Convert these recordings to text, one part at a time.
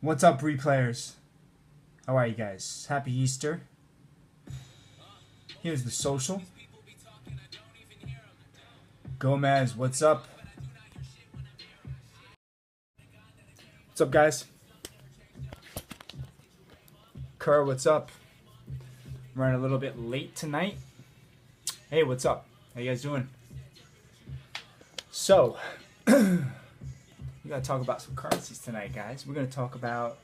What's up, replayers? How are you guys? Happy Easter. Here's the social. Gomez, what's up? What's up, guys? Kerr, what's up? I'm running a little bit late tonight. Hey, what's up? How you guys doing? So, we gotta talk about some currencies tonight, guys. We're gonna talk about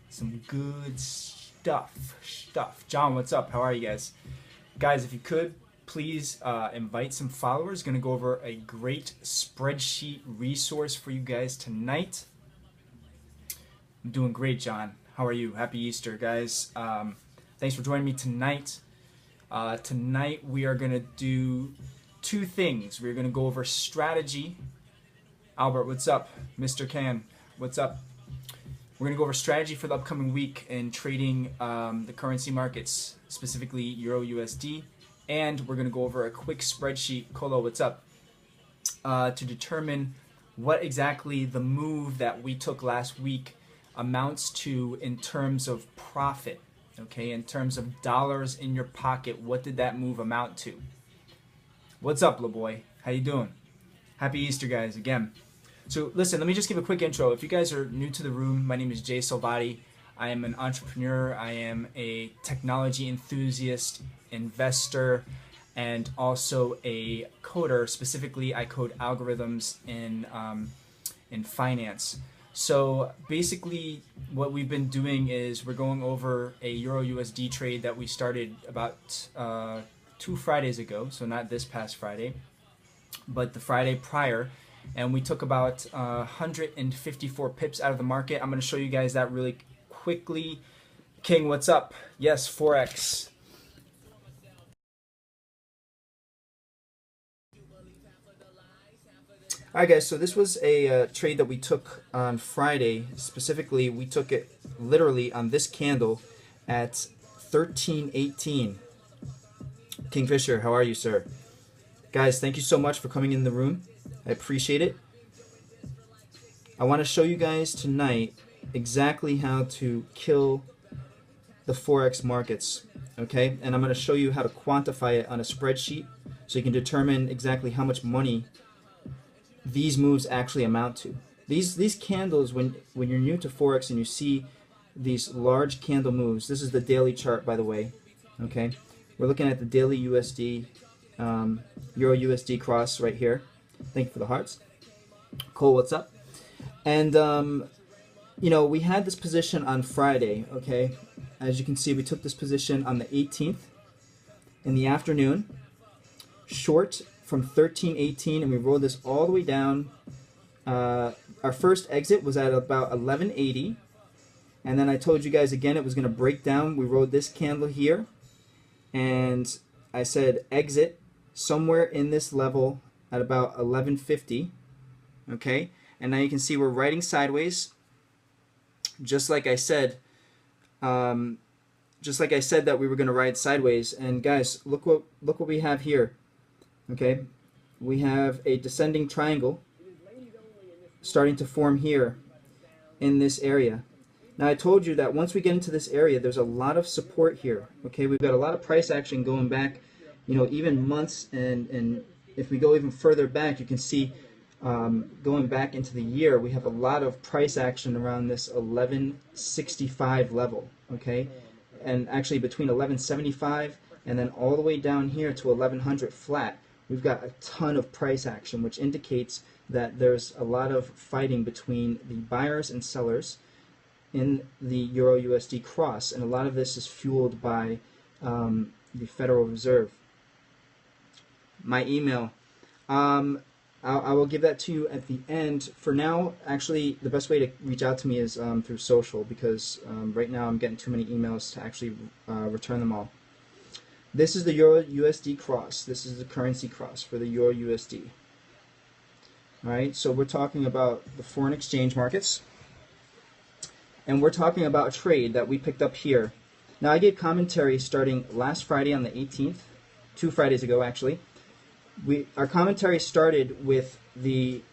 some good stuff. John, what's up? How are you guys? Guys, if you could, please invite some followers. Going to go over a great spreadsheet resource for you guys tonight. I'm doing great, John. How are you? Happy Easter, guys. Thanks for joining me tonight. Tonight we are going to do two things. We're going to go over strategy. Albert, what's up? Mr. Can, what's up? We're going to go over strategy for the upcoming week in trading the currency markets, specifically Euro USD. And we're going to go over a quick spreadsheet, Kolo, what's up, to determine what exactly the move that we took last week amounts to in terms of profit. Okay, in terms of dollars in your pocket, what did that move amount to? What's up, LaBoy? How you doing? Happy Easter, guys, again. So listen, let me just give a quick intro. If you guys are new to the room, my name is Jay Salvati. I am an entrepreneur. I am a technology enthusiast, investor, and also a coder. Specifically, I code algorithms in finance. So basically, what we've been doing is we're going over a Euro USD trade that we started about 2 Fridays ago. So not this past Friday, but the Friday prior. And we took about 154 pips out of the market. I'm going to show you guys that really quickly. King, what's up? Yes, Forex. Alright guys, so this was a trade that we took on Friday. Specifically, we took it literally on this candle at 13.18. Kingfisher, how are you, sir? Guys, thank you so much for coming in the room. I appreciate it. I want to show you guys tonight exactly how to kill the Forex markets, okay? And I'm going to show you how to quantify it on a spreadsheet so you can determine exactly how much money these moves actually amount to. These candles, when you're new to Forex and you see these large candle moves, this is the daily chart, by the way, okay? We're looking at the daily USD, Euro USD cross right here. Thank you for the hearts. Cole, what's up? And, you know, we had this position on Friday, okay? As you can see, we took this position on the 18th in the afternoon, short from 13.18, and we rolled this all the way down. Our first exit was at about 11.80, and then I told you guys again it was going to break down. We rode this candle here, and I said exit somewhere in this level at about 11.50, okay? And now you can see we're riding sideways, just like I said. Just like I said that we were going to ride sideways. And guys, look what we have here, okay? We have a descending triangle starting to form here in this area. Now I told you that once we get into this area, there's a lot of support here, okay? We've got a lot of price action going back, you know, even months, and if we go even further back, you can see going back into the year, we have a lot of price action around this 1165 level, okay? And actually between 1175 and then all the way down here to 1100 flat, we've got a ton of price action, which indicates that there's a lot of fighting between the buyers and sellers in the Euro USD cross, and a lot of this is fueled by the Federal Reserve. My email, I will give that to you at the end. For now, actually, the best way to reach out to me is through social, because right now I'm getting too many emails to actually return them all. This is the Euro USD cross. This is the currency cross for the Euro USD. All right, so we're talking about the foreign exchange markets, and we're talking about a trade that we picked up here. Now, I gave commentary starting last Friday on the 18th, 2 Fridays ago actually. Our commentary started with the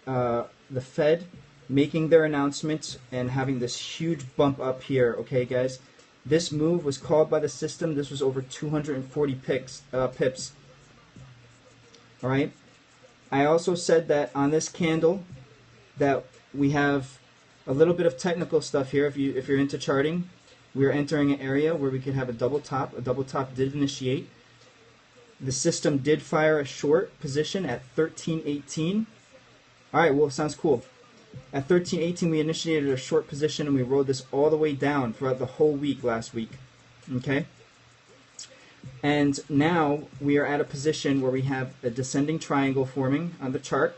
Fed making their announcements and having this huge bump up here, okay, guys? This move was called by the system. This was over 240 pips. All right. I also said that on this candle that we have a little bit of technical stuff here. If you're into charting, we are entering an area where we could have a double top. A double top did initiate. The system did fire a short position at 13.18. All right, well, sounds cool. At 13.18, we initiated a short position and we rode this all the way down throughout the whole week last week. Okay? And now we are at a position where we have a descending triangle forming on the chart.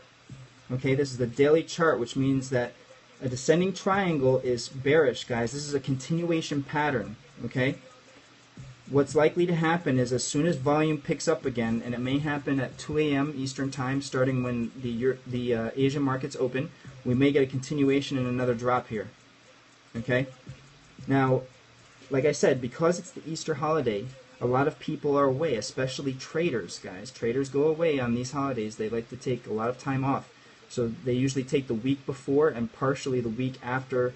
Okay, this is the daily chart, which means that a descending triangle is bearish, guys. This is a continuation pattern. Okay? What's likely to happen is as soon as volume picks up again, and it may happen at 2 a.m. Eastern Time, starting when the Asian markets open, we may get a continuation and another drop here. Okay? Now, like I said, because it's the Easter holiday, a lot of people are away, especially traders, guys. Traders go away on these holidays. They like to take a lot of time off. So they usually take the week before and partially the week after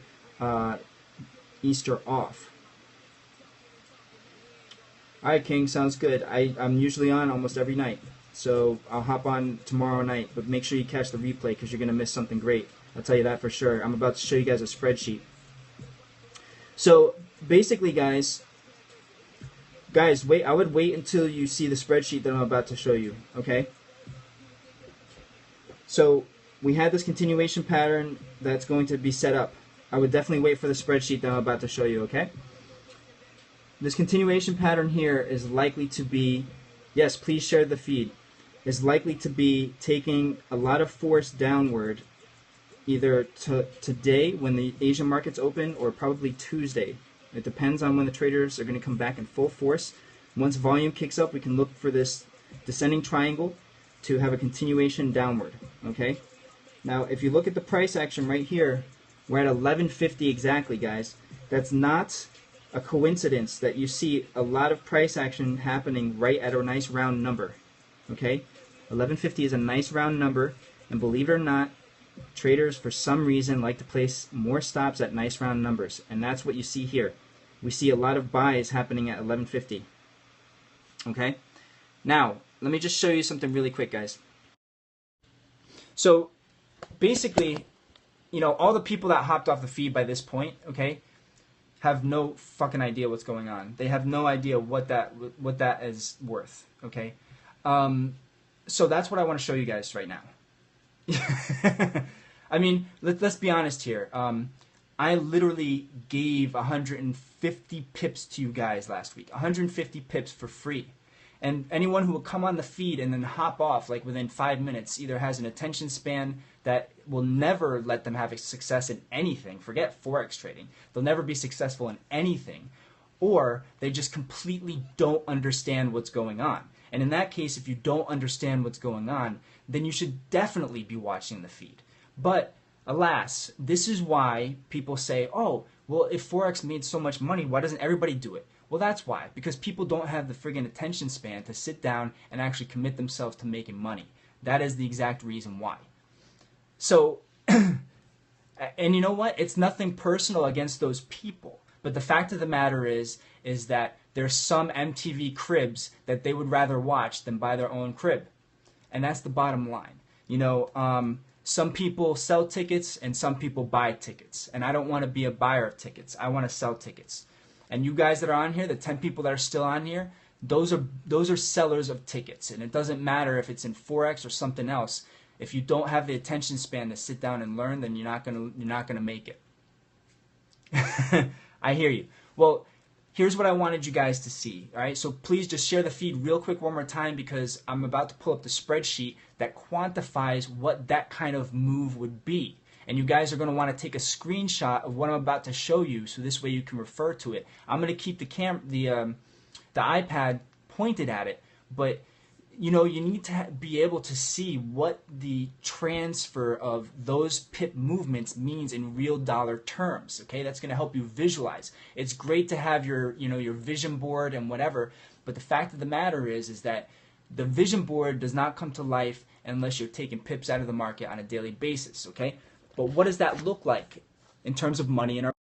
Easter off. All right, King, sounds good. I'm usually on almost every night. So I'll hop on tomorrow night, but make sure you catch the replay because you're going to miss something great. I'll tell you that for sure. I'm about to show you guys a spreadsheet. So basically, guys, wait. I would wait until you see the spreadsheet that I'm about to show you, okay? So we had this continuation pattern that's going to be set up. I would definitely wait for the spreadsheet that I'm about to show you, okay? This continuation pattern here is likely to be, yes, please share the feed, is likely to be taking a lot of force downward either today when the Asian markets open or probably Tuesday. It depends on when the traders are going to come back in full force. Once volume kicks up, we can look for this descending triangle to have a continuation downward, okay? Now, if you look at the price action right here, we're at 1150 exactly, guys. That's not a coincidence that you see a lot of price action happening right at a nice round number, okay? 1150 is a nice round number, and believe it or not, traders for some reason like to place more stops at nice round numbers, and that's what you see here. We see a lot of buys happening at 1150. Okay? Now, let me just show you something really quick, guys. So, basically, you know, all the people that hopped off the feed by this point, okay, have no fucking idea what's going on. They have no idea what that is worth, okay? So that's what I want to show you guys right now. I mean, let's be honest here. I literally gave 150 pips to you guys last week. 150 pips for free. And anyone who will come on the feed and then hop off like within 5 minutes either has an attention span that will never let them have a success in anything. Forget Forex trading. They'll never be successful in anything. Or they just completely don't understand what's going on. And in that case, if you don't understand what's going on, then you should definitely be watching the feed. But alas, this is why people say, oh, well, if Forex made so much money, why doesn't everybody do it? Well, that's why. Because people don't have the friggin' attention span to sit down and actually commit themselves to making money. That is the exact reason why. So, and you know what? It's nothing personal against those people. But the fact of the matter is that there's some MTV cribs that they would rather watch than buy their own crib. And that's the bottom line. You know, some people sell tickets and some people buy tickets. And I don't want to be a buyer of tickets. I want to sell tickets. And you guys that are on here, the 10 people that are still on here, those are sellers of tickets. And it doesn't matter if it's in Forex or something else. If you don't have the attention span to sit down and learn, then you're not gonna make it. I hear you. Well, here's what I wanted you guys to see. All right, so please just share the feed real quick one more time because I'm about to pull up the spreadsheet that quantifies what that kind of move would be. And you guys are going to want to take a screenshot of what I'm about to show you, so this way you can refer to it. I'm going to keep the iPad pointed at it, but you know, you need to be able to see what the transfer of those pip movements means in real dollar terms. Okay, that's going to help you visualize. It's great to have your vision board and whatever, but the fact of the matter is that the vision board does not come to life unless you're taking pips out of the market on a daily basis. Okay. But what does that look like in terms of money in our...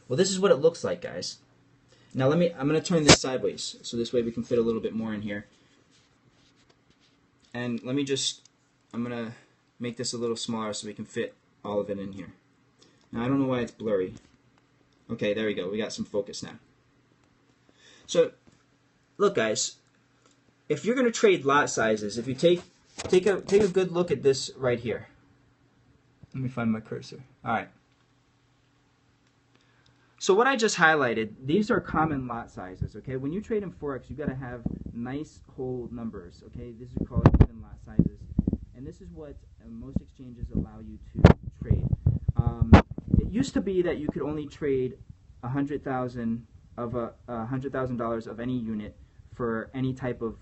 Well, this is what it looks like, guys. Now I'm going to turn this sideways, so this way we can fit a little bit more in here. And I'm going to make this a little smaller so we can fit all of it in here. Now I don't know why it's blurry. Okay, there we go. We got some focus now. So, look, guys, if you're going to trade lot sizes, if you take a good look at this right here. Let me find my cursor. All right. So what I just highlighted, these are common lot sizes, okay? When you trade in Forex, you got to have nice whole numbers, okay? This is called even lot sizes. And this is what most exchanges allow you to trade. It used to be that you could only trade $100,000 of any unit for any type of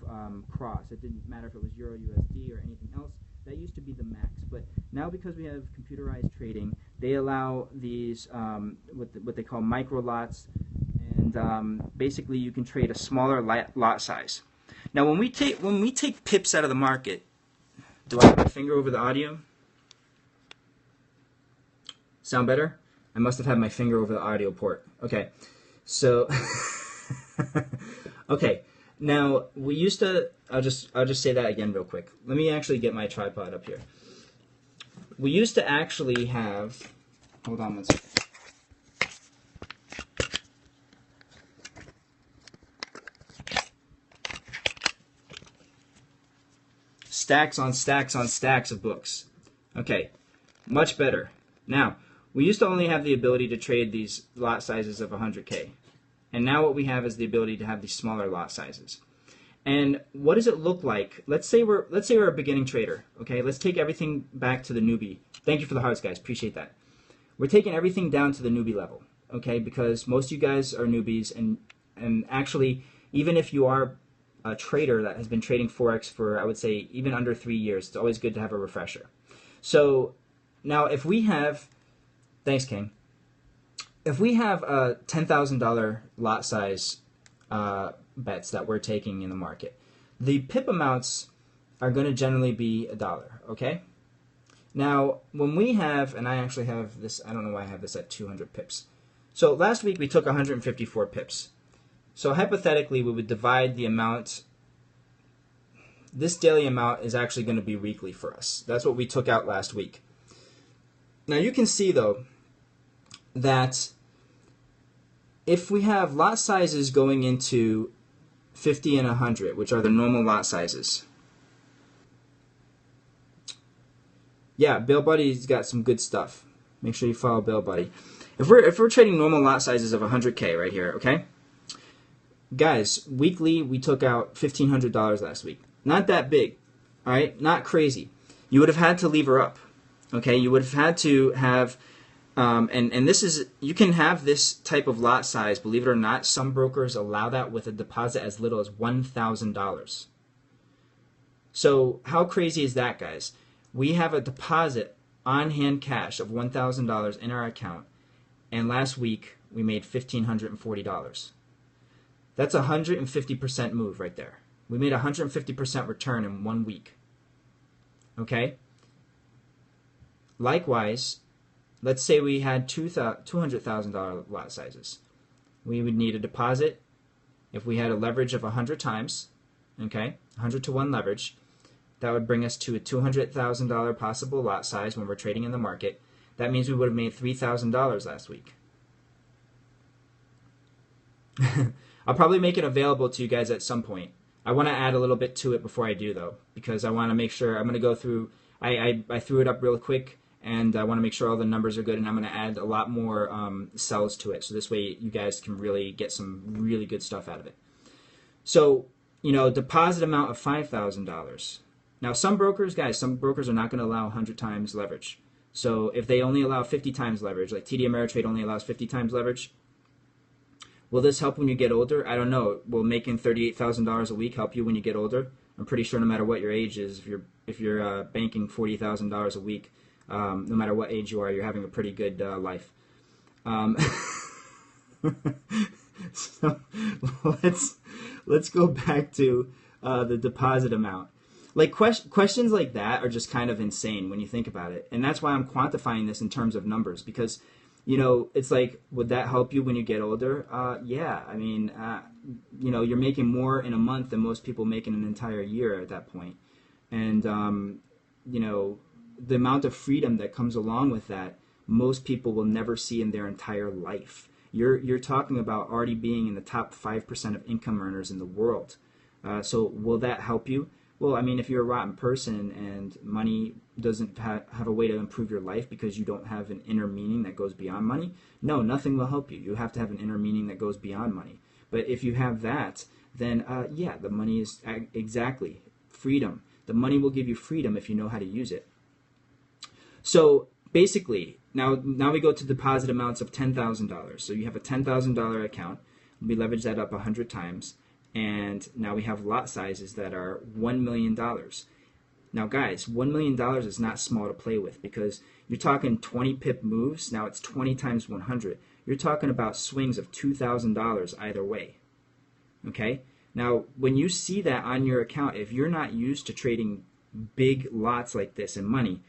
cross. It didn't matter if it was Euro USD or anything else. That used to be the max. But now because we have computerized trading, they allow these what they call micro lots, and basically you can trade a smaller lot size. Now when we take pips out of the market, do I have my finger over the audio? Sound better? I must have had my finger over the audio port. Okay, so okay. Now we used to. I'll just say that again real quick. Let me actually get my tripod up here. We used to actually have. Hold on one second. Stacks on stacks on stacks of books. Okay, much better. Now, we used to only have the ability to trade these lot sizes of 100K. And now what we have is the ability to have these smaller lot sizes. And what does it look like? Let's say we're a beginning trader. Okay, let's take everything back to the newbie. Thank you for the hearts, guys. Appreciate that. We're taking everything down to the newbie level. Okay, because most of you guys are newbies, and actually, even if you are a trader that has been trading Forex for, I would say, even under 3 years, it's always good to have a refresher. So now if we have, thanks, King. If we have a $10,000 lot size bets that we're taking in the market, the pip amounts are going to generally be $1, okay? Now, when we have, and I actually have this, I don't know why I have this at 200 pips. So last week we took 154 pips. So hypothetically, we would divide the amount. This daily amount is actually going to be weekly for us. That's what we took out last week. Now you can see, though, that if we have lot sizes going into 50 and 100, which are the normal lot sizes. Yeah, Bill Buddy's got some good stuff. Make sure you follow Bill Buddy. If we're trading normal lot sizes of 100K right here, okay? Guys, weekly we took out $1,500 last week. Not that big, all right? Not crazy. You would have had to lever up, okay? You would have had to have, and this is, you can have this type of lot size, believe it or not. Some brokers allow that with a deposit as little as $1,000. So how crazy is that, guys? We have a deposit on hand cash of $1,000 in our account, and last week we made $1,540. That's a 150% move right there. We made a 150% return in 1 week. Okay? Likewise, let's say we had $200,000 lot sizes. We would need a deposit if we had a leverage of 100 times, okay, 100 to 1 leverage. That would bring us to a $200,000 possible lot size when we're trading in the market. That means we would have made $3,000 last week. I'll probably make it available to you guys at some point. I want to add a little bit to it before I do, though, because I want to make sure. I'm going to go through. I threw it up real quick, and I want to make sure all the numbers are good, and I'm going to add a lot more cells to it, so this way you guys can really get some really good stuff out of it. So, you know, deposit amount of $5,000. Now, some brokers are not going to allow 100 times leverage. So if they only allow 50 times leverage, like TD Ameritrade only allows 50 times leverage, will this help when you get older? I don't know. Will making $38,000 a week help you when you get older? I'm pretty sure no matter what your age is, if you're banking $40,000 a week, no matter what age you are, you're having a pretty good life. So let's go back to the deposit amount. like questions like that are just kind of insane when you think about it, and that's why I'm quantifying this in terms of numbers, because it's like, would that help you when you get older? Yeah, I mean, you're making more in a month than most people make in an entire year at that point, and the amount of freedom that comes along with that, most people will never see in their entire life. You're talking about already being in the top 5% of income earners in the world. So will that help you? Well, I mean, if you're a rotten person and money doesn't have a way to improve your life because you don't have an inner meaning that goes beyond money, no, nothing will help you. You have to have an inner meaning that goes beyond money. But if you have that, then yeah, the money is exactly freedom. The money will give you freedom if you know how to use it. So basically, now we go to deposit amounts of $10,000. So you have a $10,000 account. We leverage that up 100 times. And now we have lot sizes that are $1 million. Now guys, $1 million is not small to play with, because you're talking 20 pip moves. Now it's 20 times 100. You're talking about swings of $2,000 either way. Okay? Now when you see that on your account, if you're not used to trading big lots like this in money,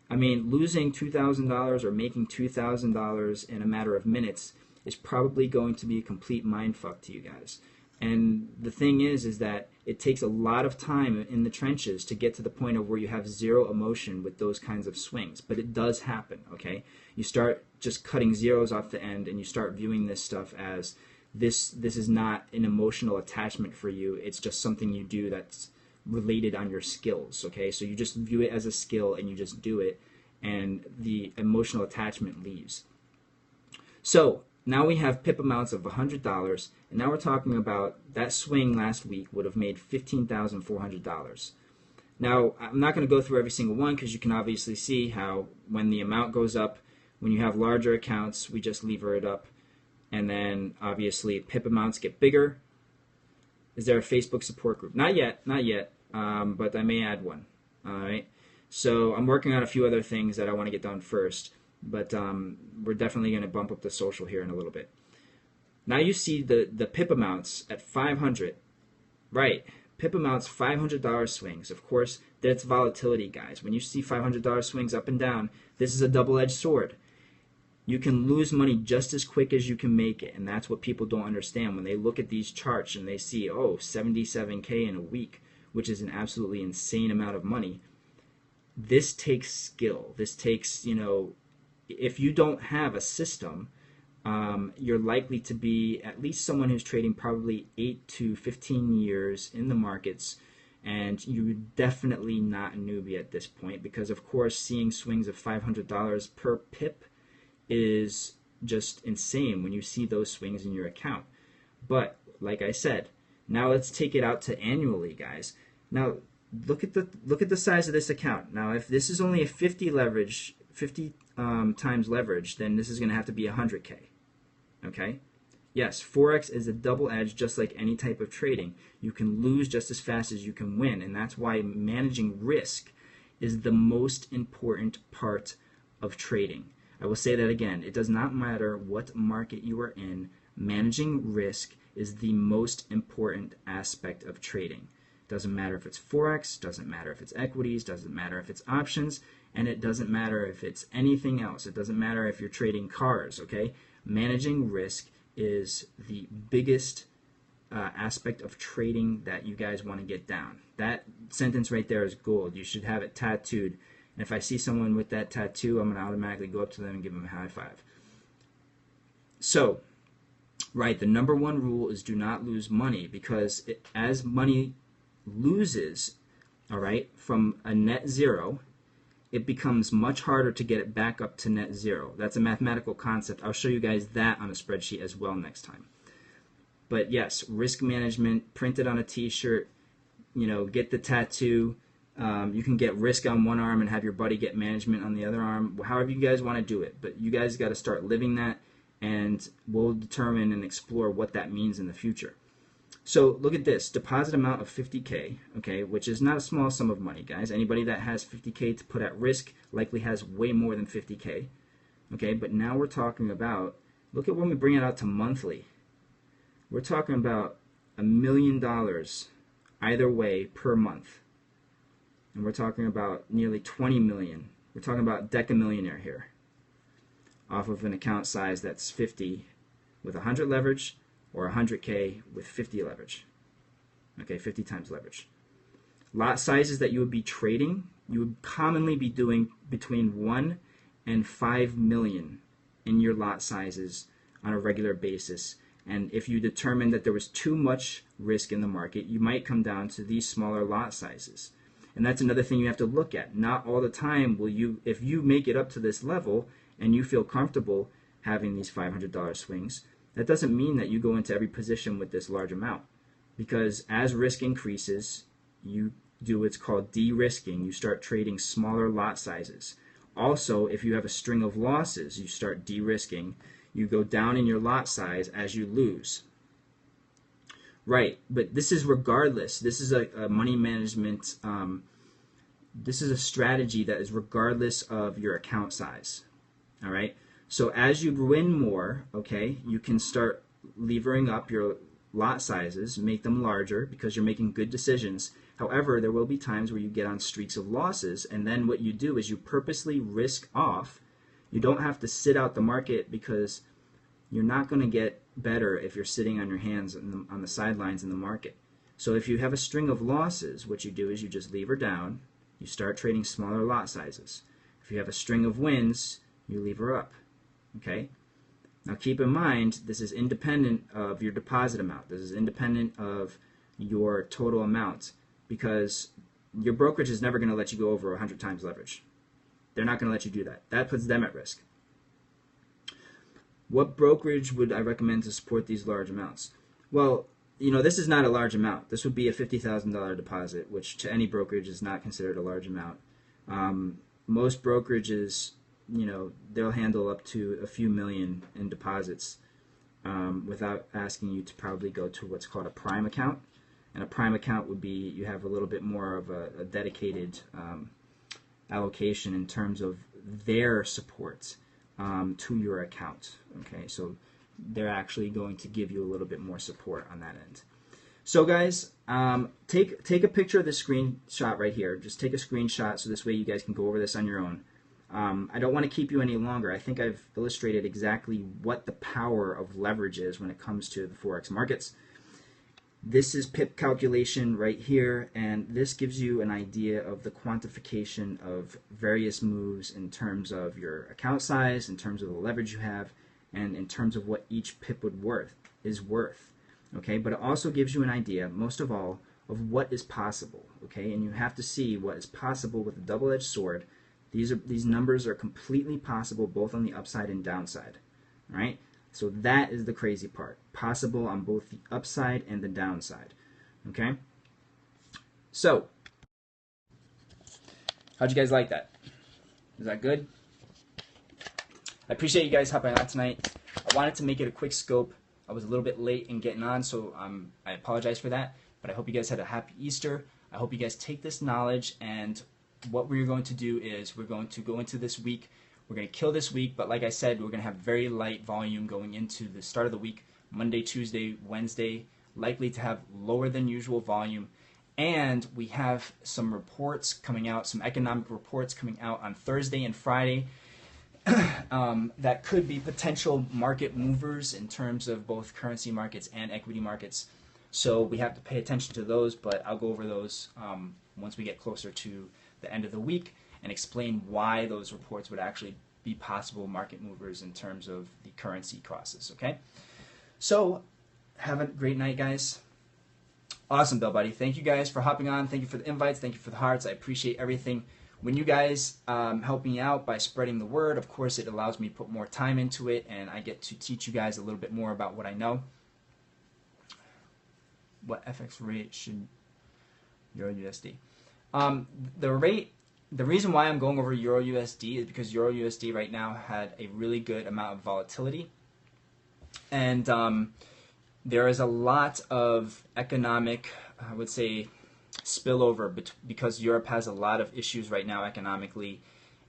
I mean, losing $2,000 or making $2,000 in a matter of minutes is probably going to be a complete mindfuck to you guys. And the thing is that it takes a lot of time in the trenches to get to the point of where you have zero emotion with those kinds of swings. But it does happen, okay? You start just cutting zeros off the end, and you start viewing this stuff as this is not an emotional attachment for you. It's just something you do that's related on your skills, okay? So you just view it as a skill, and you just do it, and the emotional attachment leaves. So now we have pip amounts of $100, and now we're talking about that swing last week would have made $15,400. Now, I'm not going to go through every single one, because you can obviously see how when the amount goes up, when you have larger accounts, we just lever it up, and then obviously pip amounts get bigger. Is there a Facebook support group? Not yet, but I may add one. All right. So I'm working on a few other things that I want to get done first. But we're definitely going to bump up the social here in a little bit. Now you see the pip amounts at 500. Right. Pip amounts, $500 swings. Of course, that's volatility, guys. When you see $500 swings up and down, this is a double-edged sword. You can lose money just as quick as you can make it. And that's what people don't understand when they look at these charts and they see, oh, 77K in a week, which is an absolutely insane amount of money. This takes skill. This takes, if you don't have a system, you're likely to be at least someone who's trading probably 8 to 15 years in the markets, and you're definitely not a newbie at this point, because of course seeing swings of $500 per pip is just insane when you see those swings in your account. But like I said, now let's take it out to annually, guys. Now look at the size of this account. Now if this is only a 50 times leverage, then this is going to have to be 100K. Okay? Yes, Forex is a double edge, just like any type of trading. You can lose just as fast as you can win, and that's why managing risk is the most important part of trading. I will say that again. It does not matter what market you are in. Managing risk is the most important aspect of trading. Doesn't matter if it's Forex, doesn't matter if it's equities, doesn't matter if it's options, and it doesn't matter if it's anything else. It doesn't matter if you're trading cars, okay? Managing risk is the biggest aspect of trading that you guys want to get down. That sentence right there is gold. You should have it tattooed. And if I see someone with that tattoo, I'm going to automatically go up to them and give them a high five. So, right, the number one rule is do not lose money, because as money loses, all right, from a net zero, it becomes much harder to get it back up to net zero. That's a mathematical concept. I'll show you guys that on a spreadsheet as well next time. But yes, risk management, print it on a t-shirt, get the tattoo. You can get risk on one arm and have your buddy get management on the other arm, however you guys want to do it. But you guys got to start living that, and we'll determine and explore what that means in the future. So look at this, deposit amount of 50K, okay, which is not a small sum of money, guys. Anybody that has 50K to put at risk likely has way more than 50K, okay? But now we're talking about, look at when we bring it out to monthly. We're talking about $1 million either way per month. and we're talking about nearly 20 million. We're talking about decamillionaire here, off of an account size that's 50 with 100 leverage, or 100K with 50 leverage. Okay, 50 times leverage. Lot sizes that you would be trading, you would commonly be doing between 1 and 5 million in your lot sizes on a regular basis. And if you determine that there was too much risk in the market, you might come down to these smaller lot sizes. And that's another thing you have to look at. Not all the time will you, if you make it up to this level and you feel comfortable having these $500 swings, that doesn't mean that you go into every position with this large amount. Because as risk increases, you do what's called de-risking. You start trading smaller lot sizes. Also, if you have a string of losses, you start de-risking. You go down in your lot size as you lose. Right, but this is regardless. This is a money management, this is a strategy that is regardless of your account size. All right, so as you win more, okay, you can start levering up your lot sizes, make them larger because you're making good decisions. However, there will be times where you get on streaks of losses, and then what you do is you purposely risk off. You don't have to sit out the market because you're not going to get better if you're sitting on your hands on the sidelines in the market. So if you have a string of losses, what you do is you just lever down, you start trading smaller lot sizes. If you have a string of wins, you lever up. Okay? Now keep in mind, this is independent of your deposit amount. This is independent of your total amount, because your brokerage is never going to let you go over 100 times leverage. They're not going to let you do that. That puts them at risk. What brokerage would I recommend to support these large amounts? Well, you know, this is not a large amount. This would be a $50,000 deposit, which to any brokerage is not considered a large amount. Most brokerages, you know, they'll handle up to a few million in deposits without asking you to probably go to what's called a prime account. And a prime account would be, you have a little bit more of a dedicated allocation in terms of their support to your account. Okay, so they're actually going to give you a little bit more support on that end. So guys, take a picture of this screenshot right here. Just take a screenshot so this way you guys can go over this on your own. I don't want to keep you any longer. I think I've illustrated exactly what the power of leverage is when it comes to the Forex markets. This is pip calculation right here, and this gives you an idea of the quantification of various moves in terms of your account size, in terms of the leverage you have, and in terms of what each pip is worth. Okay, but it also gives you an idea, most of all, of what is possible. Okay, and you have to see what is possible with a double-edged sword. These numbers are completely possible both on the upside and downside. Right? So that is the crazy part. Possible on both the upside and the downside. Okay? So, how'd you guys like that? Is that good? I appreciate you guys hopping on tonight. I wanted to make it a quick scope. I was a little bit late in getting on, so I apologize for that. But I hope you guys had a happy Easter. I hope you guys take this knowledge, and what we're going to do is we're going to go into this week. We're going to kill this week, but like I said, we're going to have very light volume going into the start of the week. Monday, Tuesday, Wednesday, likely to have lower than usual volume. And we have some reports coming out, some economic reports coming out on Thursday and Friday that could be potential market movers in terms of both currency markets and equity markets. So we have to pay attention to those, but I'll go over those once we get closer to the end of the week and explain why those reports would actually be possible market movers in terms of the currency crosses, okay? So, have a great night, guys. Awesome, Bill Buddy. Thank you guys for hopping on. Thank you for the invites. Thank you for the hearts. I appreciate everything. When you guys help me out by spreading the word, of course, it allows me to put more time into it, and I get to teach you guys a little bit more about what I know. What FX rate should Euro USD? The reason why I'm going over Euro USD is because Euro USD right now had a really good amount of volatility, and there is a lot of economic, I would say, spillover because Europe has a lot of issues right now economically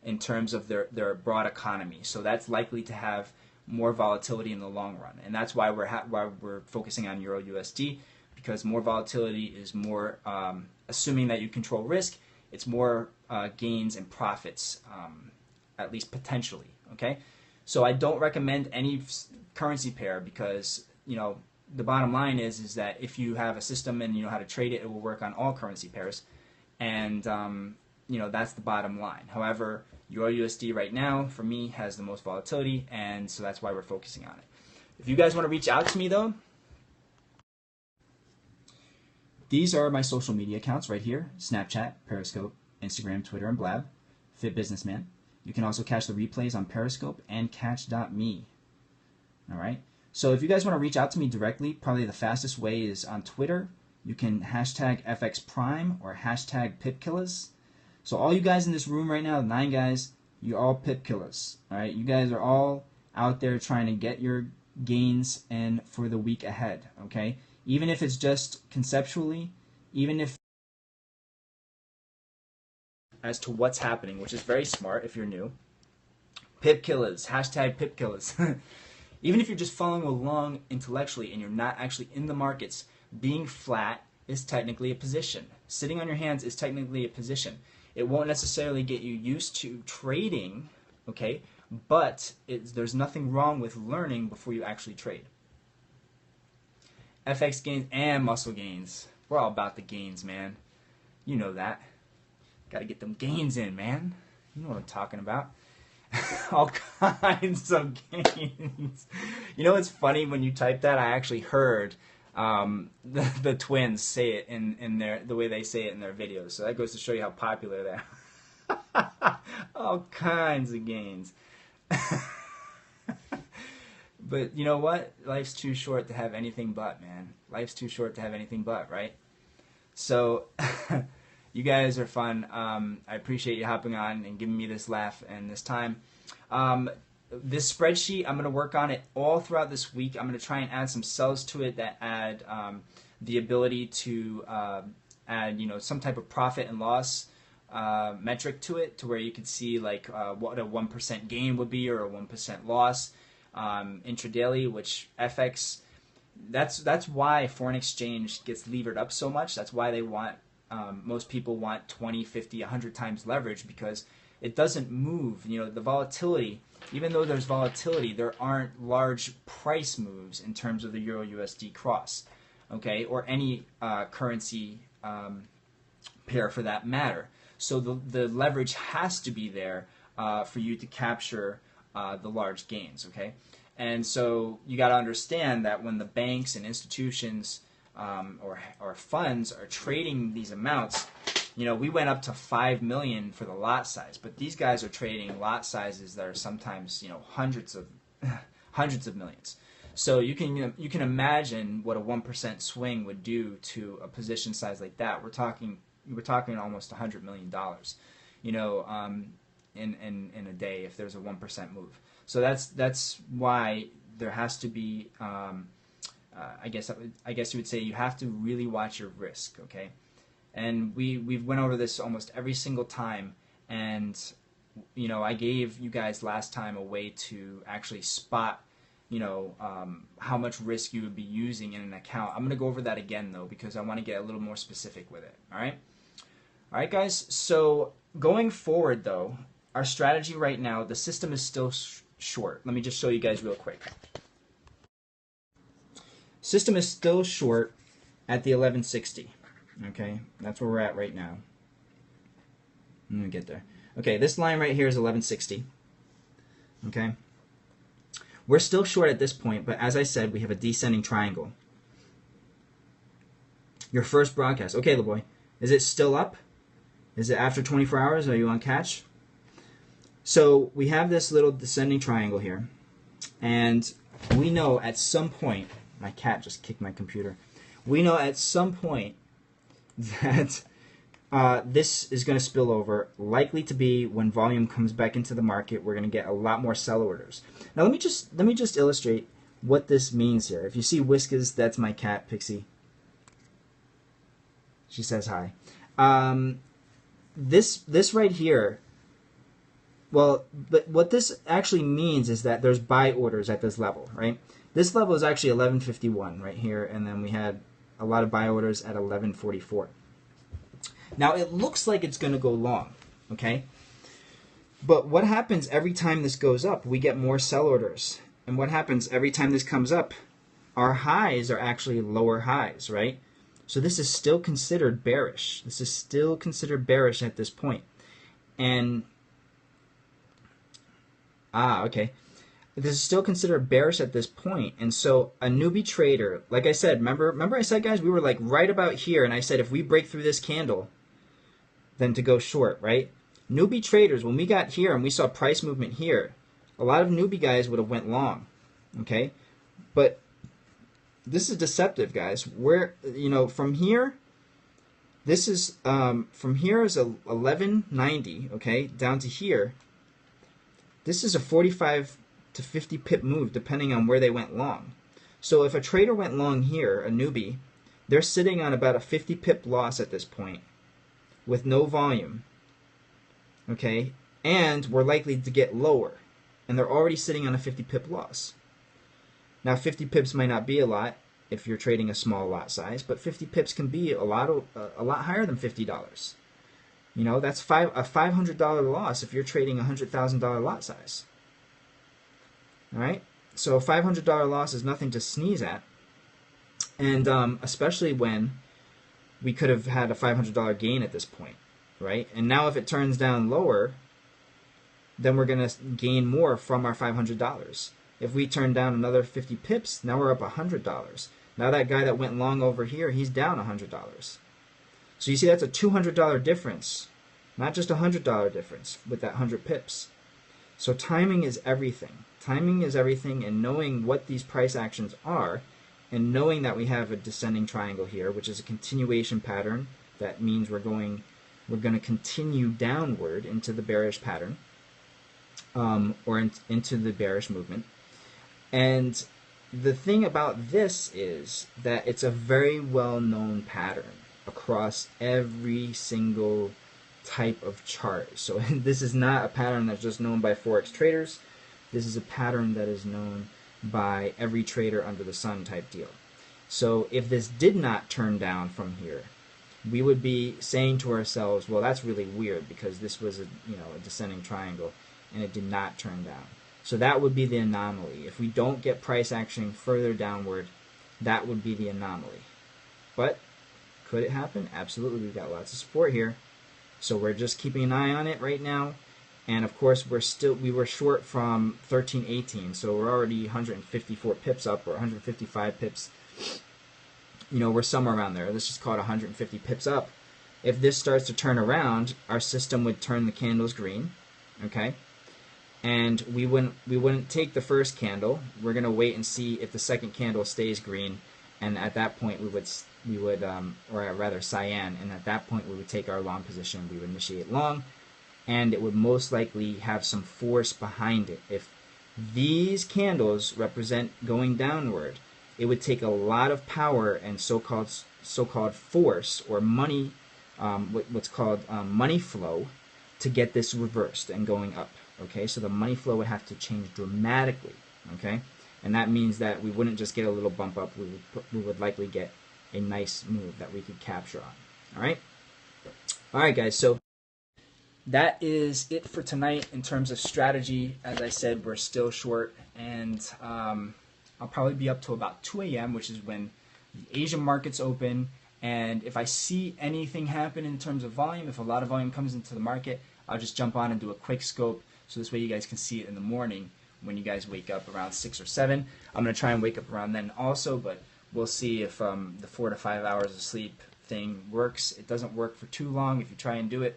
in terms of their broad economy. So that's likely to have more volatility in the long run, and that's why we're focusing on Euro USD, because more volatility is more assuming that you control risk. it's more gains and profits, at least potentially. Okay, so I don't recommend any currency pair because the bottom line is that if you have a system and you know how to trade it, it will work on all currency pairs, and that's the bottom line. However, Euro USD right now for me has the most volatility, and so that's why we're focusing on it. If you guys want to reach out to me though, these are my social media accounts right here: Snapchat, Periscope, Instagram, Twitter, and Blab. Fit Businessman. You can also catch the replays on Periscope and Catch.me. All right. So if you guys want to reach out to me directly, probably the fastest way is on Twitter. You can hashtag FX Prime or hashtag PipKillers. So all you guys in this room right now, the 9 guys, you're all pip killers. All right, you guys are all out there trying to get your gains in for the week ahead. Okay, even if it's just conceptually, even if as to what's happening, which is very smart if you're new. Pip killers, hashtag pip killers. Even if you're just following along intellectually and you're not actually in the markets, being flat is technically a position. Sitting on your hands is technically a position. It won't necessarily get you used to trading, okay? But there's nothing wrong with learning before you actually trade. FX gains and muscle gains. We're all about the gains, man. You know that. Got to get them gains in, man. You know what I'm talking about. All kinds of gains. You know what's funny? When you type that, I actually heard the twins say it in the way they say it in their videos. So that goes to show you how popular they are. All kinds of gains. But you know what? Life's too short to have anything but, man. Life's too short to have anything but, right? So you guys are fun. I appreciate you hopping on and giving me this laugh and this time. This spreadsheet, I'm going to work on it all throughout this week. I'm going to try and add some cells to it that add the ability to add, some type of profit and loss metric to it, to where you could see like what a 1% gain would be or a 1% loss intradaily, which FX. That's why foreign exchange gets levered up so much. That's why they want. Most people want 20, 50, 100 times leverage, because it doesn't move. The volatility, even though there's volatility, there aren't large price moves in terms of the Euro USD cross, okay, or any currency pair for that matter. So the leverage has to be there for you to capture the large gains, okay? And so you got to understand that when the banks and institutions or funds are trading these amounts, we went up to 5 million for the lot size, but these guys are trading lot sizes that are sometimes hundreds of millions. So you can imagine what a 1% swing would do to a position size like that. We're talking almost $100 million, in a day if there's a 1% move. So that's why there has to be. I guess you would say you have to really watch your risk, okay? And we've went over this almost every single time, and I gave you guys last time a way to actually spot how much risk you would be using in an account. I'm going to go over that again though, because I want to get a little more specific with it. All right guys, so going forward though, our strategy right now, the system is still short. Let me just show you guys real quick. System is still short at the 1160. Okay, that's where we're at right now. Let me get there. Okay, this line right here is 1160. Okay, we're still short at this point, but as I said, we have a descending triangle. Your first broadcast. Okay, little boy, is it still up? Is it after 24 hours? Are you on catch? So we have this little descending triangle here, and we know at some point, my cat just kicked my computer. We know at some point that this is going to spill over, likely to be when volume comes back into the market. We're going to get a lot more sell orders. Now let me just illustrate what this means here. If you see Whiskers, that's my cat Pixie. She says hi. This right here. Well, but what this actually means is that there's buy orders at this level, right? This level is actually 1151 right here, and then we had a lot of buy orders at 1144. Now it looks like it's going to go long, okay? But what happens every time this goes up? We get more sell orders. And what happens every time this comes up? Our highs are actually lower highs, right? So this is still considered bearish. This is still considered bearish at this point. And, okay. This is still considered bearish at this point. And so a newbie trader, like I said, remember I said, guys, we were like right about here, and I said if we break through this candle, then to go short, right? Newbie traders, when we got here and we saw price movement here, a lot of newbie guys would have went long, okay? But this is deceptive, guys. Where, from here, this is, from here is a 1190, okay, down to here. This is a 45 to 50 pip move, depending on where they went long. So if a trader went long here, a newbie, they're sitting on about a 50 pip loss at this point with no volume, okay? And we're likely to get lower, and they're already sitting on a 50 pip loss. Now 50 pips might not be a lot if you're trading a small lot size, but 50 pips can be a lot higher than $50. That's a $500 loss if you're trading a $100,000 lot size. All right, so a $500 loss is nothing to sneeze at, and especially when we could have had a $500 gain at this point, right? And now if it turns down lower, then we're going to gain more from our $500. If we turn down another 50 pips, now we're up $100. Now that guy that went long over here, he's down $100. So you see that's a $200 difference, not just a $100 difference with that 100 pips. So timing is everything. Timing is everything, and knowing what these price actions are, and knowing that we have a descending triangle here, which is a continuation pattern, that means we're going to continue downward into the bearish pattern, or into the bearish movement. And the thing about this is that it's a very well-known pattern across every single type of chart. So this is not a pattern that's just known by Forex traders. This is a pattern that is known by every trader under the sun type deal. So if this did not turn down from here, we would be saying to ourselves, well, that's really weird because this was a descending triangle and it did not turn down. So that would be the anomaly. If we don't get price action further downward, that would be the anomaly. But could it happen? Absolutely. We've got lots of support here. So we're just keeping an eye on it right now. And of course, we were short from 13.18, so we're already 154 pips up, or 155 pips. We're somewhere around there. Let's just call it 150 pips up. If this starts to turn around, our system would turn the candles green, okay? And we wouldn't take the first candle. We're gonna wait and see if the second candle stays green, and at that point we would, or rather cyan, and at that point we would take our long position. We would initiate long, and it would most likely have some force behind it. If these candles represent going downward, it would take a lot of power and so-called force, or money, what's called money flow, to get this reversed and going up. Okay, so the money flow would have to change dramatically. Okay, and that means that we wouldn't just get a little bump up. We would likely get a nice move that we could capture on. All right, guys. So that is it for tonight in terms of strategy. As I said, we're still short, and I'll probably be up to about 2 a.m., which is when the Asian markets open. And if I see anything happen in terms of volume, if a lot of volume comes into the market, I'll just jump on and do a quick scope. So this way you guys can see it in the morning when you guys wake up around 6 or 7. I'm going to try and wake up around then also, but we'll see if the 4 to 5 hours of sleep thing works. It doesn't work for too long if you try and do it.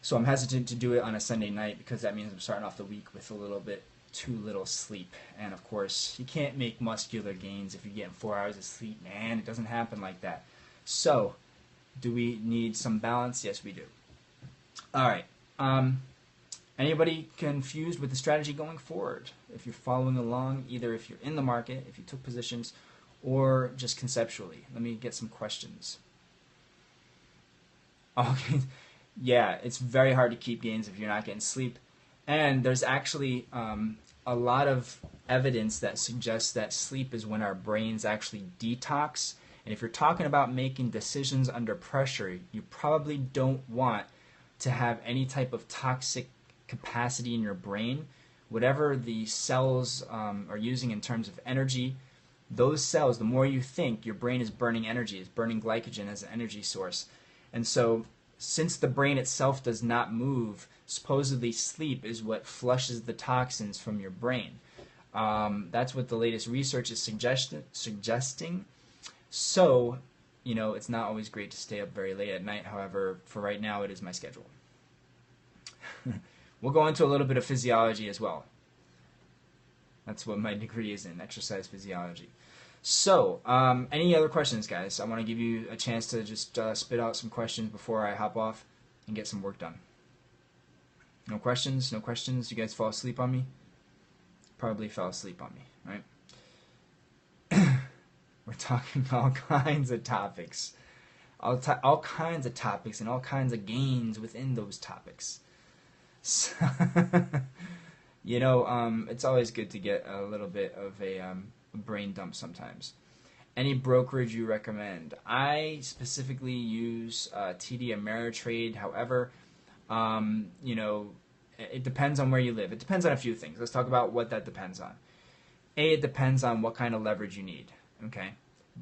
So I'm hesitant to do it on a Sunday night because that means I'm starting off the week with a little bit too little sleep. And of course, you can't make muscular gains if you're getting 4 hours of sleep, man. It doesn't happen like that. So, do we need some balance? Yes, we do. All right. Anybody confused with the strategy going forward? If you're following along, either if you're in the market, if you took positions, or just conceptually. Let me get some questions. Okay. Yeah, it's very hard to keep gains if you're not getting sleep. And there's actually a lot of evidence that suggests that sleep is when our brains actually detox And if you're talking about making decisions under pressure, you probably don't want to have any type of toxic capacity in your brain. Whatever the cells are using in terms of energy, those cells, the more you think, your brain is burning energy, it's burning glycogen as an energy source. And so, since the brain itself does not move, supposedly sleep is what flushes the toxins from your brain. That's what the latest research is suggesting. So, it's not always great to stay up very late at night. However, for right now, it is my schedule. We'll go into a little bit of physiology as well. That's what my degree is in, exercise physiology. So, any other questions, guys? I want to give you a chance to just spit out some questions before I hop off and get some work done. No questions? No questions? You guys fall asleep on me? Probably fell asleep on me, right? We're talking all kinds of topics. All kinds of topics and all kinds of gains within those topics. So it's always good to get a little bit of a brain dump sometimes. Any brokerage you recommend? I specifically use TD Ameritrade. However, it depends on where you live. It depends on a few things. Let's talk about what that depends on. A, it depends on what kind of leverage you need. Okay.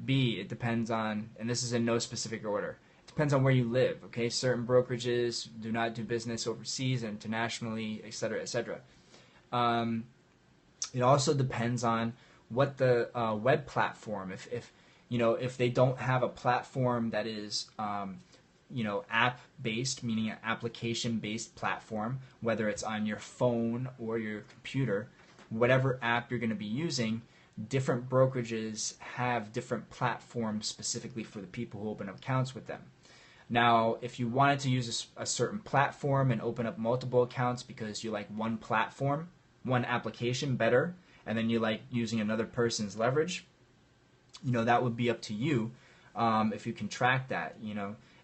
B, it depends on, and this is in no specific order, it depends on where you live. Okay. Certain brokerages do not do business overseas, internationally, etc., etc. It also depends on what the web platform, if they don't have a platform that is app-based, meaning an application-based platform, whether it's on your phone or your computer, whatever app you're going to be using, different brokerages have different platforms specifically for the people who open up accounts with them. Now, if you wanted to use a certain platform and open up multiple accounts because you like one platform, one application better, and then you like using another person's leverage, that would be up to you if you can track that,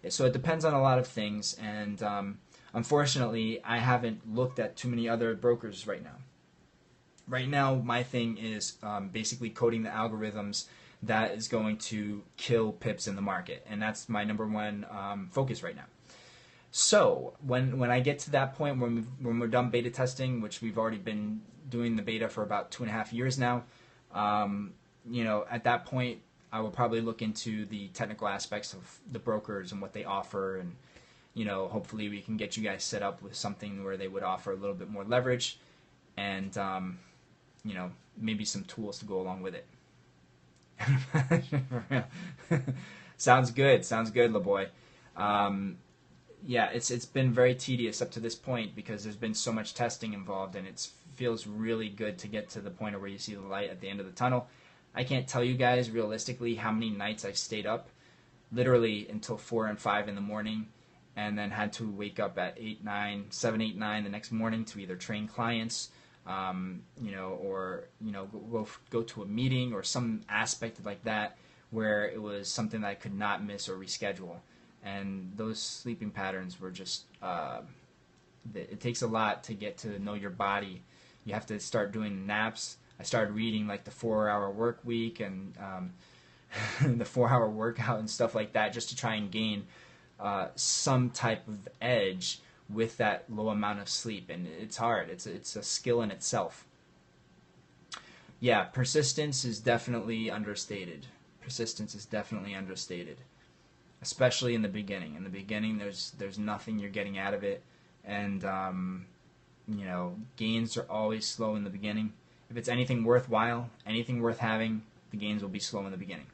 So it depends on a lot of things, and unfortunately, I haven't looked at too many other brokers right now. Right now, my thing is basically coding the algorithms that is going to kill pips in the market, and that's my number one focus right now. So when I get to that point when we're done beta testing, which we've already been doing the beta for about 2.5 years now, at that point I will probably look into the technical aspects of the brokers and what they offer, and hopefully we can get you guys set up with something where they would offer a little bit more leverage and maybe some tools to go along with it. Sounds good, LaBoy. Yeah, it's been very tedious up to this point because there's been so much testing involved, and it feels really good to get to the point where you see the light at the end of the tunnel. I can't tell you guys realistically how many nights I've stayed up, literally until 4 and 5 in the morning, and then had to wake up at 7, 8, 9 the next morning to either train clients, or go to a meeting or some aspect like that where it was something that I could not miss or reschedule. And those sleeping patterns were just, it takes a lot to get to know your body. You have to start doing naps. I started reading like the 4-hour work week and the 4-hour workout and stuff like that just to try and gain some type of edge with that low amount of sleep. And it's hard. It's a skill in itself. Yeah, persistence is definitely understated. Especially in the beginning. In the beginning, there's nothing you're getting out of it, and gains are always slow in the beginning. If it's anything worthwhile, anything worth having, the gains will be slow in the beginning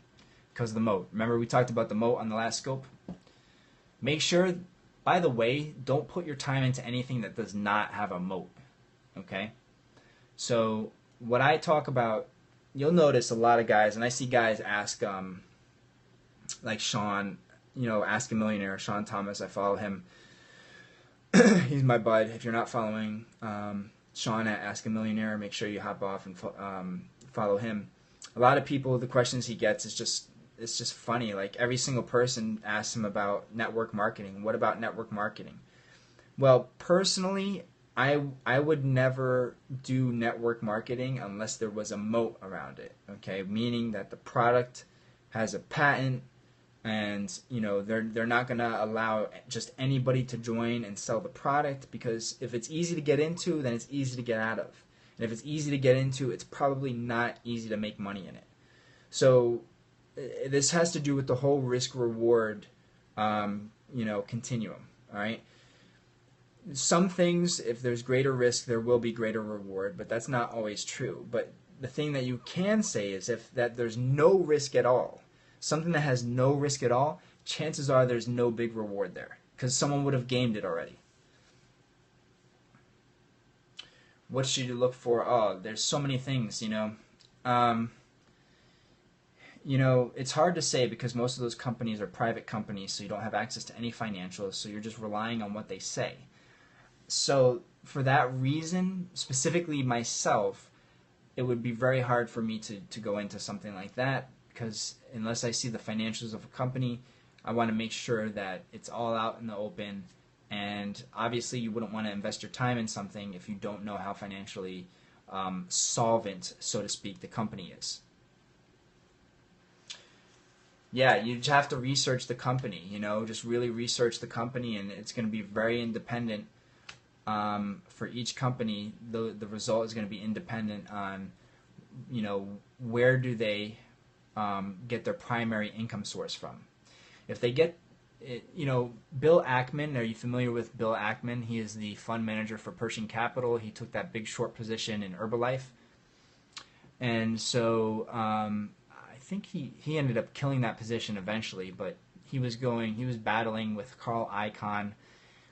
because of the moat. Remember we talked about the moat on the last scope? Make sure, by the way, don't put your time into anything that does not have a moat. Okay? So what I talk about, you'll notice a lot of guys, and I see guys ask, like Sean, Ask a Millionaire, Sean Thomas, I follow him. He's my bud. If you're not following Sean at Ask a Millionaire, make sure you hop off and follow him. A lot of people, the questions he gets it's just funny. Like every single person asks him about network marketing. What about network marketing? Well, personally, I would never do network marketing unless there was a moat around it. Okay, meaning that the product has a patent, and they're not going to allow just anybody to join and sell the product, because if it's easy to get into, then it's easy to get out of. And if it's easy to get into, it's probably not easy to make money in it. So this has to do with the whole risk-reward continuum. All right. Some things, if there's greater risk, there will be greater reward, but that's not always true. But the thing that you can say is that there's no risk at all, something that has no risk at all, chances are there's no big reward there, because someone would have gamed it already. What should you look for? Oh, there's so many things, it's hard to say, because most of those companies are private companies, so you don't have access to any financials, so you're just relying on what they say. So for that reason, specifically myself, it would be very hard for me to go into something like that, because unless I see the financials of a company, I want to make sure that it's all out in the open. And obviously you wouldn't want to invest your time in something if you don't know how financially solvent, so to speak, the company is. Yeah, you just have to research the company, just really research the company, and it's going to be very independent. For each company, the result is going to be independent on, where do they get their primary income source from. If they get, Bill Ackman, are you familiar with Bill Ackman? He is the fund manager for Pershing Capital. He took that big short position in Herbalife. And so I think he ended up killing that position eventually, but he was battling with Carl Icahn.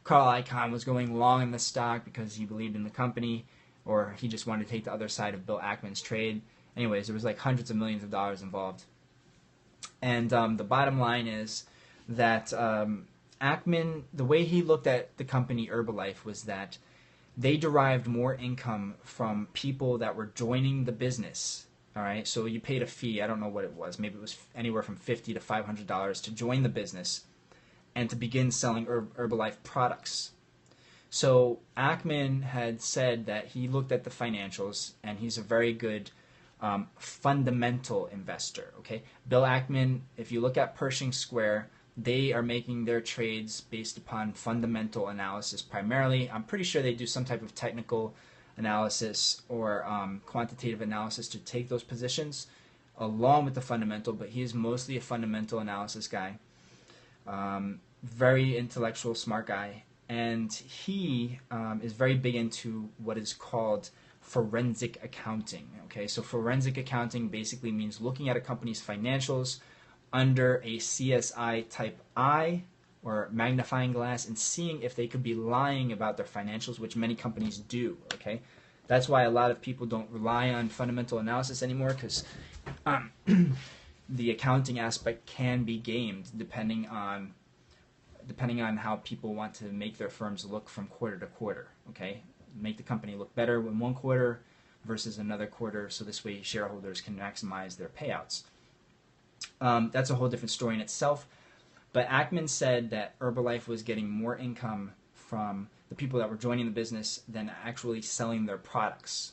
Carl Icahn was going long in the stock because he believed in the company, or he just wanted to take the other side of Bill Ackman's trade. Anyways, there was like hundreds of millions of dollars involved. And the bottom line is that Ackman, the way he looked at the company Herbalife was that they derived more income from people that were joining the business. All right, so you paid a fee. I don't know what it was. Maybe it was anywhere from $50 to $500 to join the business and to begin selling Herbalife products. So Ackman had said that he looked at the financials, and he's a very good fundamental investor. Okay, Bill Ackman, if you look at Pershing Square, they are making their trades based upon fundamental analysis primarily. I'm pretty sure they do some type of technical analysis or quantitative analysis to take those positions along with the fundamental, but he is mostly a fundamental analysis guy. Very intellectual, smart guy, and he is very big into what is called forensic accounting. Okay, so forensic accounting basically means looking at a company's financials under a CSI type eye or magnifying glass and seeing if they could be lying about their financials, which many companies do. Okay, that's why a lot of people don't rely on fundamental analysis anymore, because the accounting aspect can be gamed depending on how people want to make their firms look from quarter to quarter. Okay, make the company look better in one quarter versus another quarter, so this way shareholders can maximize their payouts. That's a whole different story in itself. But Ackman said that Herbalife was getting more income from the people that were joining the business than actually selling their products.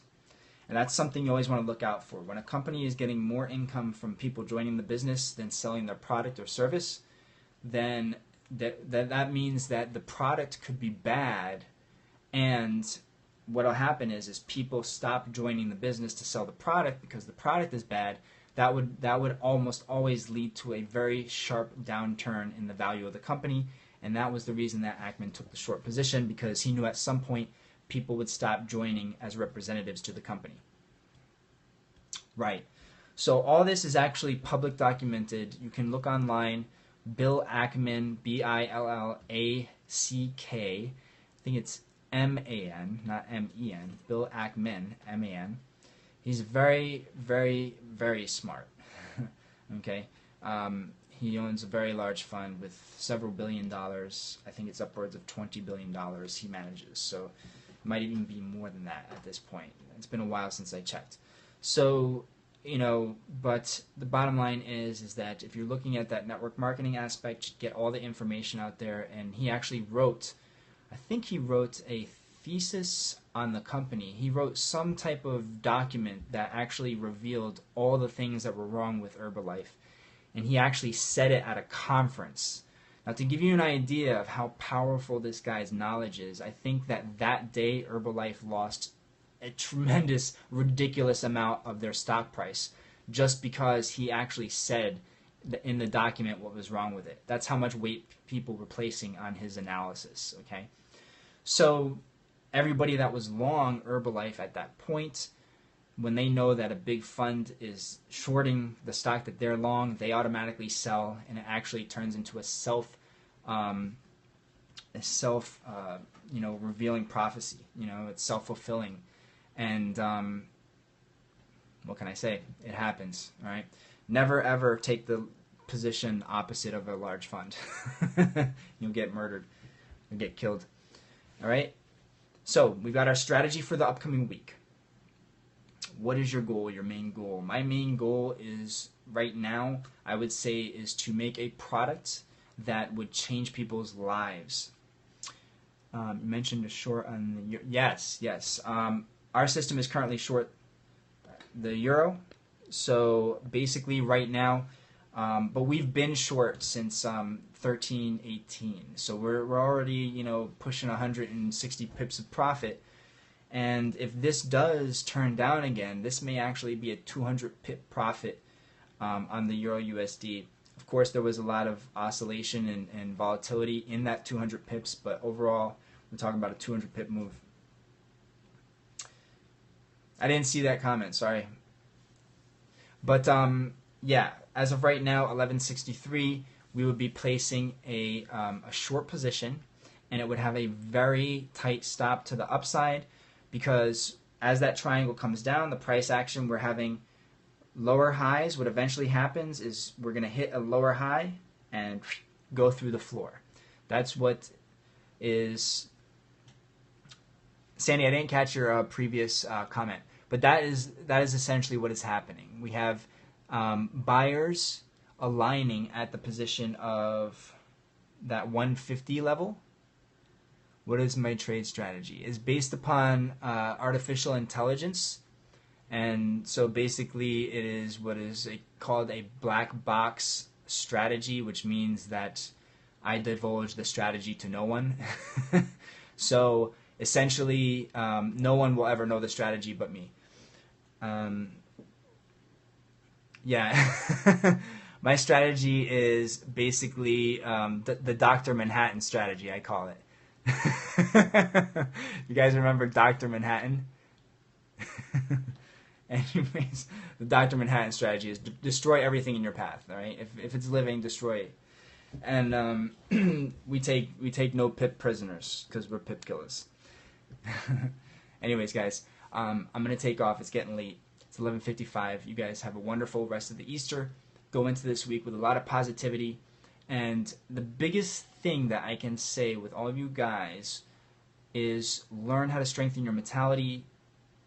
And that's something you always want to look out for. When a company is getting more income from people joining the business than selling their product or service, then that means that the product could be bad, and what will happen is people stop joining the business to sell the product because the product is bad. That would almost always lead to a very sharp downturn in the value of the company, and that was the reason that Ackman took the short position, because he knew at some point people would stop joining as representatives to the company. Right. So all this is actually public documented. You can look online. Bill Ackman, Billack. I think it's M-A-N, not M-E-N. Bill Ackman, M-A-N. He's very, very, very smart. Okay, he owns a very large fund with several $1 billion. I think it's upwards of $20 billion he manages. So it might even be more than that at this point. It's been a while since I checked. So, but the bottom line is that if you're looking at that network marketing aspect, get all the information out there. And he actually wrote, I think he wrote a thesis on the company. He wrote some type of document that actually revealed all the things that were wrong with Herbalife. and he actually said it at a conference. Now, to give you an idea of how powerful this guy's knowledge is, I think that day Herbalife lost a tremendous, ridiculous amount of their stock price just because he actually said in the document what was wrong with it. That's how much weight people were placing on his analysis, okay? So everybody that was long Herbalife at that point, when they know that a big fund is shorting the stock that they're long, they automatically sell, and it actually turns into a revealing prophecy. It's self-fulfilling, and what can I say? It happens. All right. Never ever take the position opposite of a large fund. You'll get murdered. You'll get killed. All right. So we've got our strategy for the upcoming week. What is your goal, your main goal? My main goal is, right now, I would say, is to make a product that would change people's lives. You mentioned a short on the yes. Our system is currently short the euro. So basically right now, but we've been short since 13.18. So we're already pushing 160 pips of profit. And if this does turn down again, this may actually be a 200 pip profit on the Euro USD. Of course, there was a lot of oscillation and volatility in that 200 pips, but overall, we're talking about a 200 pip move. I didn't see that comment, sorry. But yeah, as of right now, 1163, we would be placing a short position, and it would have a very tight stop to the upside, because as that triangle comes down, the price action, we're having lower highs. What eventually happens is we're going to hit a lower high and go through the floor. That's what is... Sandy, I didn't catch your previous comment, but that is essentially what is happening. We have buyers aligning at the position of that 150 level. What is my trade strategy? It's based upon artificial intelligence, and so basically it is what is called a black box strategy, which means that I divulge the strategy to no one. So essentially, no one will ever know the strategy but me. Yeah, my strategy is basically the Dr. Manhattan strategy, I call it. You guys remember Dr. Manhattan? Anyways, the Dr. Manhattan strategy is destroy everything in your path. All right, if it's living, destroy it. And we take no pip prisoners because we're pip killers. Anyways, guys, I'm gonna take off. It's getting late. It's 11:55. You guys have a wonderful rest of the Easter. Go into this week with a lot of positivity. And the biggest thing that I can say with all of you guys is learn how to strengthen your mentality.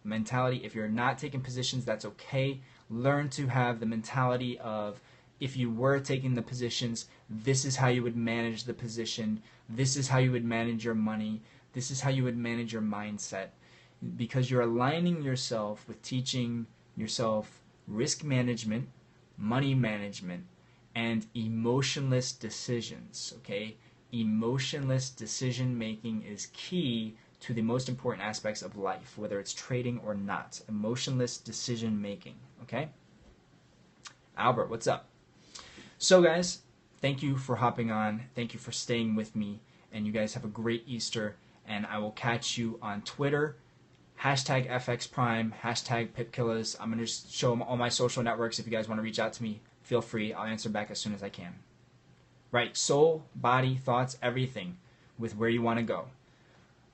If you're not taking positions, that's okay. Learn to have the mentality of, if you were taking the positions, this is how you would manage the position. This is how you would manage your money. This is how you would manage your mindset. Because you're aligning yourself with teaching yourself risk management, money management, and emotionless decisions, okay? Emotionless decision making is key to the most important aspects of life, whether it's trading or not. Emotionless decision making, okay? Albert, what's up? So guys, thank you for hopping on. Thank you for staying with me. And you guys have a great Easter. And I will catch you on Twitter. Hashtag FXPrime, hashtag PipKillers. I'm going to show them all my social networks. If you guys want to reach out to me, feel free. I'll answer back as soon as I can. Right, soul, body, thoughts, everything with where you want to go.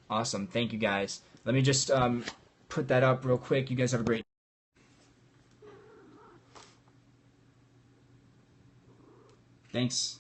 Awesome. Thank you, guys. Let me just put that up real quick. You guys have a great... Thanks.